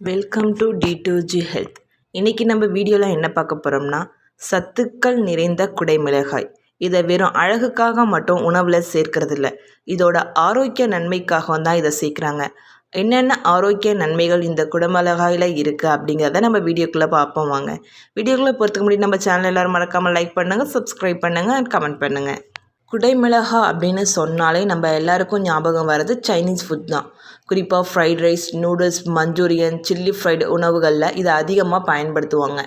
Welcome to D2G health. இன்றைக்கி நம்ம வீடியோவில் என்ன பார்க்க போகிறோம்னா, சத்துக்கள் நிறைந்த குடைமிளகாய். இதை வெறும் அழகுக்காக மட்டும் உணவில் சேர்க்கறதில்ல, இதோட ஆரோக்கிய நன்மைக்காக தான் இதை சேர்க்குறாங்க. என்னென்ன ஆரோக்கிய நன்மைகள் இந்த குடைமிளகாயில் இருக்குது அப்படிங்கிறத நம்ம வீடியோக்குள்ளே பார்ப்போம் வாங்க. வீடியோக்குள்ளே போகிறதுக்கு முன்னாடி நம்ம சேனல் எல்லோரும் மறக்காமல் லைக் பண்ணுங்கள், சப்ஸ்கிரைப் பண்ணுங்கள் அண்ட் கமெண்ட் பண்ணுங்கள். குடைமிளகா அப்படின்னு சொன்னாலே நம்ம எல்லாருக்கும் ஞாபகம் வர்றது சைனீஸ் ஃபுட் தான். குறிப்பாக fried rice, noodles, Manchurian, chilli fried உணவுகளில் இதை அதிகமாக பயன்படுத்துவாங்க.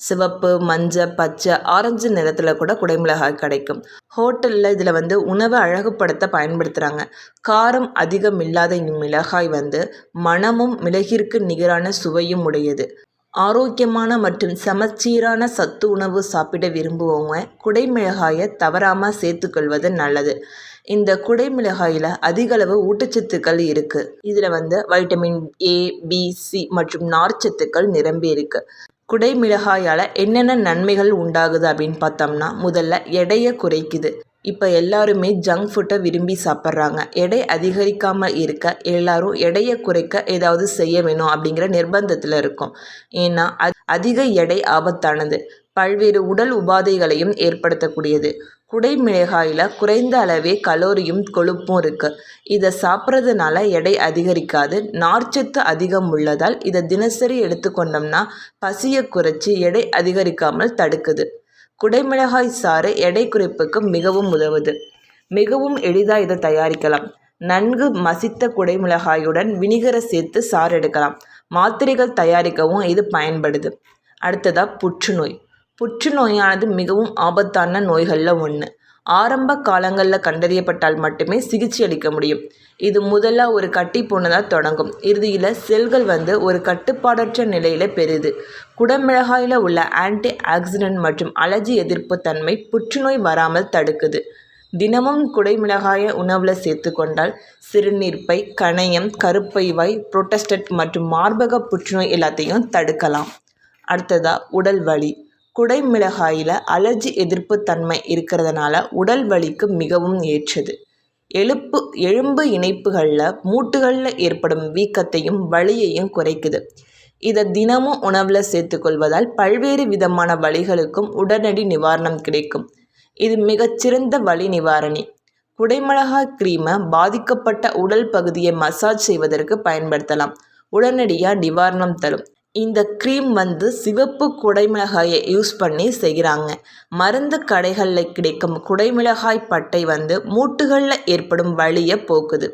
சிவப்பு, மஞ்சள், பச்சை, ஆரஞ்சு நிறத்தில் கூட குடைமிளகாய் கிடைக்கும். ஹோட்டலில் இதில் உணவை அழகுபடுத்த பயன்படுத்துகிறாங்க. காரம் அதிகம் இல்லாத இம்மிளகாய் மணமும் மிளகிற்கு நிகரான சுவையும் உடையது. ஆரோக்கியமான மற்றும் சமச்சீரான சத்து உணவு சாப்பிட விரும்புவவங்க குடைமிளகாயை தவறாமல் சேர்த்துக்கொள்வது நல்லது. இந்த குடைமிளகாயில் அதிகளவு ஊட்டச்சத்துக்கள் இருக்குது. இதில் வைட்டமின் A, B, C மற்றும் நார்ச்சத்துக்கள் நிரம்பி இருக்குது. குடைமிளகாயால் என்னென்ன நன்மைகள் உண்டாகுது அப்படின்னு பார்த்தோம்னா, முதல்ல எடையை குறைக்குது. இப்போ எல்லாருமே ஜங்க் ஃபுட்டை விரும்பி சாப்பிட்றாங்க. எடை அதிகரிக்காமல் இருக்க எல்லாரும் எடையை குறைக்க ஏதாவது செய்ய வேணும் அப்படிங்கிற நிர்பந்தத்தில் இருக்கும். ஏன்னா அதிக எடை ஆபத்தானது, பல்வேறு உடல் உபாதைகளையும் ஏற்படுத்தக்கூடியது. குடைமிளகாயில் குறைந்த அளவே கலோரியும் கொழுப்பும் இருக்குது. இதை சாப்பிட்றதுனால எடை அதிகரிக்காது. நார்ச்சத்து அதிகம் உள்ளதால் இதை தினசரி எடுத்துக்கொண்டோம்னா பசியை குறைச்சி எடை அதிகரிக்காமல் தடுக்குது. குடைமிளகாய் சாறு எடை குறைப்புக்கு மிகவும் உதவுது. மிகவும் எளிதாக இதை தயாரிக்கலாம். நன்கு மசித்த குடைமிளகாயுடன் வினிகரை சேர்த்து சாறு எடுக்கலாம். மாத்திரைகள் தயாரிக்கவும் இது பயன்படுது. அடுத்ததாக புற்றுநோய். புற்றுநோயானது மிகவும் ஆபத்தான நோய்களில் ஒன்று. ஆரம்ப காலங்களில் கண்டறியப்பட்டால் மட்டுமே சிகிச்சை அளிக்க முடியும். இது முதல்ல ஒரு கட்டி போனதாக தொடங்கும். இறுதியில் செல்கள் ஒரு கட்டுப்பாடற்ற நிலையில் பெறுது. குடைமிளகாயில் உள்ள ஆன்டி ஆக்சிடென்ட் மற்றும் அலர்ஜி எதிர்ப்பு தன்மை புற்றுநோய் வராமல் தடுக்குது. தினமும் குடைமிளகாயை உணவில் சேர்த்து கொண்டால் சிறுநீர்ப்பை, கணையம், கருப்பைவாய், புரோஸ்டேட் மற்றும் மார்பக புற்றுநோய் எல்லாத்தையும் தடுக்கலாம். அடுத்ததாக உடல் வலி. குடைமிளகாயில் அலர்ஜி எதிர்ப்பு தன்மை இருக்கிறதுனால உடல் வலிக்கு மிகவும் ஏற்றது. எலும்பு இணைப்புகளில் மூட்டுகளில் ஏற்படும் வீக்கத்தையும் வலியையும் குறைக்குது. இதை தினமும் உணவில் சேர்த்துக்கொள்வதால் பல்வேறு விதமான வலிகளுக்கும் உடனடி நிவாரணம் கிடைக்கும். இது மிகச்சிறந்த வலி நிவாரணி. குடைமிளகாய் கிரீமை பாதிக்கப்பட்ட உடல் பகுதியை மசாஜ் செய்வதற்கு பயன்படுத்தலாம். உடனடியாக நிவாரணம் தரும். இந்த க்ரீம் சிவப்பு குடைமிளகாயை யூஸ் பண்ணி செய்கிறாங்க. மருந்து கடைகளில் கிடைக்கும் குடைமிளகாய் பட்டை மூட்டுகளில் ஏற்படும் வலியை போக்குது.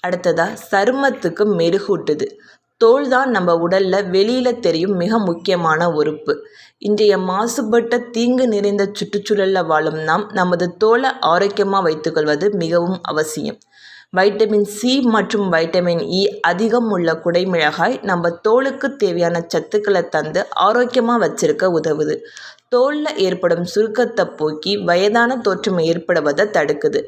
அடுத்ததாக சருமத்துக்கு மெருகூட்டுது. தோல் தான் நம்ம உடலில் வெளியில் தெரியும் மிக முக்கியமான உறுப்பு. இன்றைய மாசுபட்ட தீங்கு நிறைந்த சுற்றுச்சூழலில் வாழும் நாம் நமது தோலை ஆரோக்கியமாக வைத்துக்கொள்வது மிகவும் அவசியம். வைட்டமின் C மற்றும் வைட்டமின் E அதிகம் உள்ள குடைமிளகாய் நம்ம தோலுக்கு தேவையான சத்துக்களை தந்து ஆரோக்கியமாக வச்சிருக்க உதவுது. தோலில் ஏற்படும் சுருக்கத்தை போக்கி வயதான தோற்றம் ஏற்படுவதை தடுக்குது.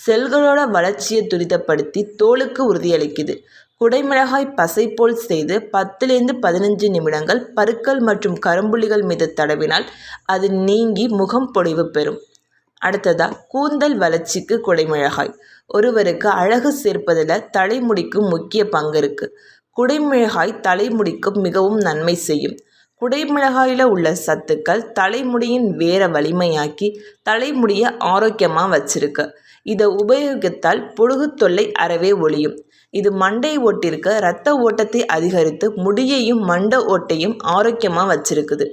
செல்களோட வளர்ச்சியை துரிதப்படுத்தி தோலுக்கு உறுதியளிக்குது. குடைமிளகாய் பசை போல் செய்து 10-15 நிமிடங்கள் பருக்கள் மற்றும் கரும்புள்ளிகள் மீது தடவினால் அது நீங்கி முகம் பொலிவு பெறும். அடுத்ததாக கூந்தல் வளர்ச்சிக்கு குடைமிளகாய். ஒருவருக்கு அழகு சேர்ப்பதில் தலைமுடிக்கு முக்கிய பங்கு இருக்குது. குடைமிளகாய் தலைமுடிக்கு மிகவும் நன்மை செய்யும். குடைமிளகாயில் உள்ள சத்துக்கள் தலைமுடியின் வேரை வலிமையாக்கி தலைமுடியை ஆரோக்கியமாக வச்சிருக்கு. இதை உபயோகித்தால் பொடுகு தொல்லை அறவே ஒழியும். இது மண்டை ஓட்டிற்கு இரத்த ஓட்டத்தை அதிகரித்து முடியையும் மண்டை ஓட்டையும் ஆரோக்கியமாக வச்சிருக்குது.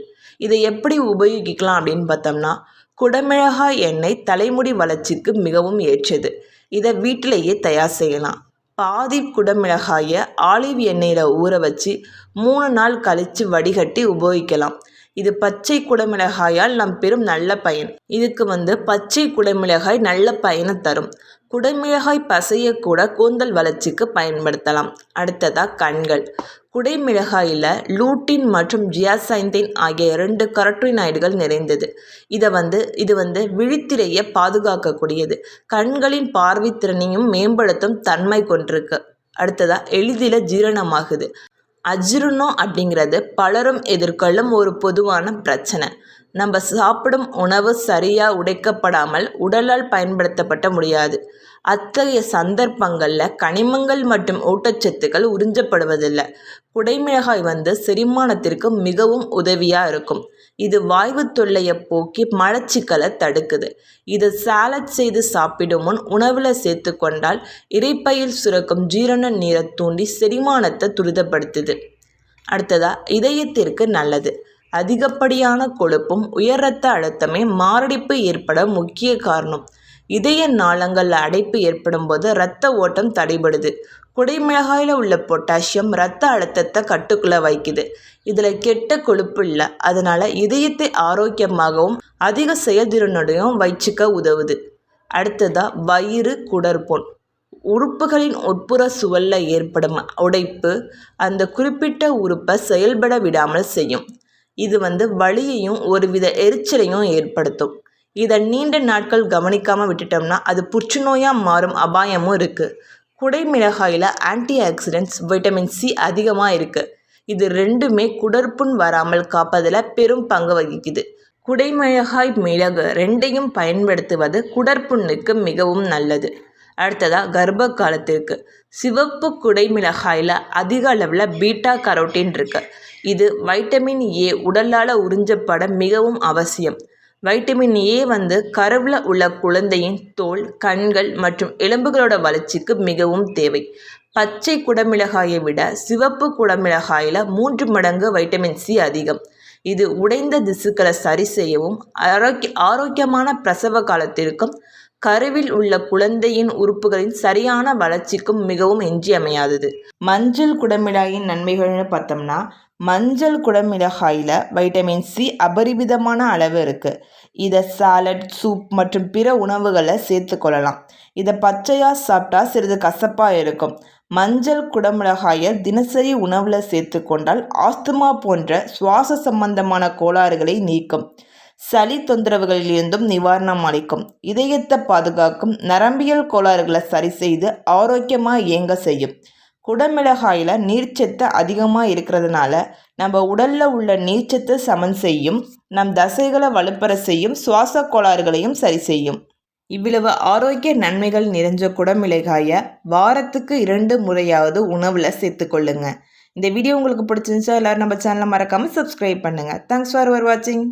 இதை எப்படி உபயோகிக்கலாம் அப்படின்னு பார்த்தோம்னா, குடைமிளகாய் எண்ணெய் தலைமுடி வளர்ச்சிக்கு மிகவும் ஏற்றது. இதை வீட்டிலேயே தயார் செய்யலாம். பாதி குடைமிளகாயை ஆலிவ் எண்ணெயில் ஊற வச்சு 3 நாள் கழித்து வடிகட்டி உபயோகிக்கலாம். இது பச்சை குடைமிளகாயால் நாம் பெறும் நல்ல பயன். இதுக்கு பச்சை குடைமிளகாய் நல்ல பயனை தரும். குடைமிளகாய் பசையை கூட கூந்தல் வளர்ச்சிக்கு பயன்படுத்தலாம். அடுத்ததாக கண்கள். குடைமிளகாயில் லூட்டின் மற்றும் ஜியாசைந்தின் ஆகிய 2 கரோட்டினாய்டுகள் நிறைந்தது. இது விழித்திரையை பாதுகாக்கக்கூடியது. கண்களின் பார்வைத்திறனையும் மேம்படுத்தும் தன்மை கொண்டிருக்கு. அடுத்ததாக எளிதில் ஜீரணமாகுது. அஜீரணம் அப்படிங்கிறது பலரும் எதிர்கொள்ளும் ஒரு பொதுவான பிரச்சனை. நம்ம சாப்பிடும் உணவு சரியாக உடைக்கப்படாமல் உடலால் பயன்படுத்தப்பட முடியாது. அத்தகைய சந்தர்ப்பங்களில் கனிமங்கள் மற்றும் ஊட்டச்சத்துக்கள் உறிஞ்சப்படுவதில்லை. குடைமிளகாய் செரிமானத்திற்கு மிகவும் உதவியாக இருக்கும். இது வாய்வு தொல்லையை போக்கி மலச்சிக்கலை தடுக்குது. இது சாலட் செய்து சாப்பிடும் முன் உணவில் சேர்த்து கொண்டால் இரைப்பையில் சுரக்கும் ஜீரண நீரை தூண்டி செரிமானத்தை துரிதப்படுத்துது. அடுத்ததா இதயத்திற்கு நல்லது. அதிகப்படியான கொழுப்பும் உயர் இரத்த அழுத்தமே மாரடைப்பு ஏற்பட முக்கிய காரணம். இதய நாளங்களில் அடைப்பு ஏற்படும் போது இரத்த ஓட்டம் தடைபடுது. குடைமிளகாயில் உள்ள பொட்டாசியம் இரத்த அழுத்தத்தை கட்டுக்குள்ளே வைக்குது. இதில் கெட்ட கொழுப்பு இல்லை, அதனால் இதயத்தை ஆரோக்கியமாகவும் அதிக செயல்திறனுடையும் வச்சுக்க உதவுது. அடுத்ததா வயிறு குடற்புண். உறுப்புகளின் உட்புற சுவல்ல ஏற்படும் உடைப்பு அந்த குறிப்பிட்ட உறுப்பை செயல்பட விடாமல் செய்யும். இது வலியையும் ஒருவித எரிச்சலையும் ஏற்படுத்தும். இதை நீண்ட நாட்கள் கவனிக்காமல் விட்டுட்டோம்னா அது புற்றுநோயாக மாறும் அபாயமும் இருக்குது. குடைமிளகாயில் ஆன்டி ஆக்சிடென்ட்ஸ் வைட்டமின் சி அதிகமாக இருக்குது. இது ரெண்டுமே குடற்புண் வராமல் காப்பதில் பெரும் பங்கு வகிக்குது. குடைமிளகாய் மிளகு ரெண்டையும் பயன்படுத்துவது குடற்புண்ணுக்கு மிகவும் நல்லது. அடுத்ததாக கர்ப்ப காலத்திற்கு சிவப்பு குடைமிளகாயில் அதிக அளவில் பீட்டா கரோட்டின் இருக்கு. இது வைட்டமின் ஏ உடலால் உறிஞ்சப்பட மிகவும் அவசியம். வைட்டமின் ஏ கருவில் உள்ள குழந்தையின் தோல், கண்கள் மற்றும் எலும்புகளோட வளர்ச்சிக்கு மிகவும் தேவை. பச்சை குடமிளகாயை விட சிவப்பு குடமிளகாயில் 3 மடங்கு வைட்டமின் சி அதிகம். இது உடைந்த திசுக்களை சரி செய்யவும் ஆரோக்கியமான பிரசவ காலத்திற்கும் கருவில் உள்ள குழந்தையின் உறுப்புகளின் சரியான வளர்ச்சிக்கும் மிகவும் இன்றியமையாதது. மஞ்சள் குடமிளகாயின் நன்மைகள்னு பார்த்தோம்னா, மஞ்சள் குடமிளகாயில் வைட்டமின் சி அபரிமிதமான அளவு இருக்குது. இதை சாலட், சூப் மற்றும் பிற உணவுகளில் சேர்த்துக்கொள்ளலாம். இதை பச்சையாக சாப்பிட்டா சிறிது கசப்பாக இருக்கும். மஞ்சள் குடமிளகாயை தினசரி உணவில் சேர்த்து கொண்டால் ஆஸ்துமா போன்ற சுவாச சம்பந்தமான கோளாறுகளை நீக்கும். சளி தொந்தரவுகளிலிருந்தும் நிவாரணம் அளிக்கும். இதயத்தை பாதுகாக்கும். நரம்பியல் கோளாறுகளை சரி செய்து ஆரோக்கியமாக இயங்க செய்யும். குடமிளகாயில் நீர்ச்சத்து அதிகமாக இருக்கிறதுனால நம்ம உடலில் உள்ள நீர்ச்சத்தை சமன் செய்யும். நம் தசைகளை வலுப்பெற செய்யும். சுவாச கோளாறுகளையும் சரி செய்யும். இவ்வளவு ஆரோக்கிய நன்மைகள் நிறைஞ்ச குடமிளகாயை வாரத்துக்கு 2 முறையாவது உணவில் சேர்த்துக்கொள்ளுங்க. இந்த வீடியோ உங்களுக்கு பிடிச்சிருந்துச்சா எல்லாரும் நம்ம சேனலை மறக்காமல் சப்ஸ்கிரைப் பண்ணுங்கள். தேங்க்ஸ் ஃபார் வாட்சிங்.